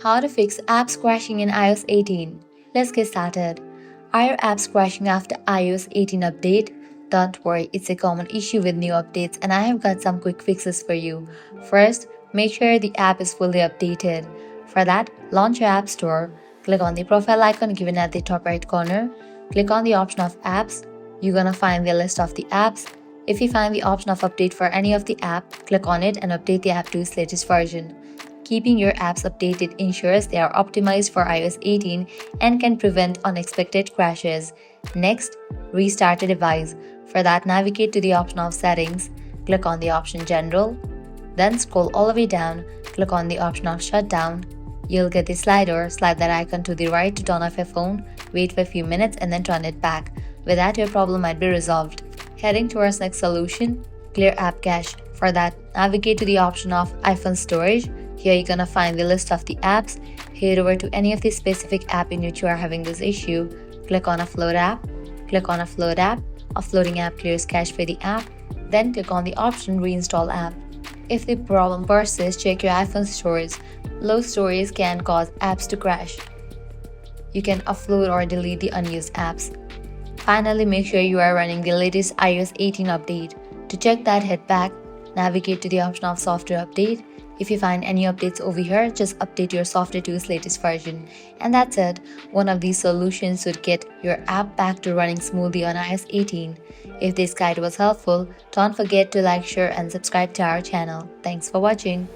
How to fix apps crashing in iOS 18. Let's get started. Are your apps crashing after iOS 18 update? Don't worry, it's a common issue with new updates and I have got some quick fixes for you. First, make sure the app is fully updated. For that, launch your App Store. Click on the profile icon given at the top right corner. Click on the option of apps. You're gonna find the list of the apps. If you find the option of update for any of the app, click on it and update the app to its latest version. Keeping your apps updated ensures they are optimized for iOS 18 and can prevent unexpected crashes. Next, restart a device. For that, navigate to the option of Settings, click on the option General, then scroll all the way down, click on the option of Shutdown. You'll get the slider, slide that icon to the right to turn off your phone, wait for a few minutes and then turn it back. With that, your problem might be resolved. Heading towards next solution, clear app cache. For that, navigate to the option of iPhone storage. Here you're gonna find the list of the apps. Head over to any of the specific app in which you are having this issue. Click on Offload app. Click on Offload app. Offloading app clears cache for the app. Then click on the option Reinstall app. If the problem persists, check your iPhone storage. Low storage can cause apps to crash. You can offload or delete the unused apps. Finally, make sure you are running the latest iOS 18 update. To check that, head back, navigate to the option of Software Update. If you find any updates over here, just update your software to its latest version. And that's it. One of these solutions would get your app back to running smoothly on iOS 18. If this guide was helpful, don't forget to like, share and subscribe to our channel. Thanks for watching.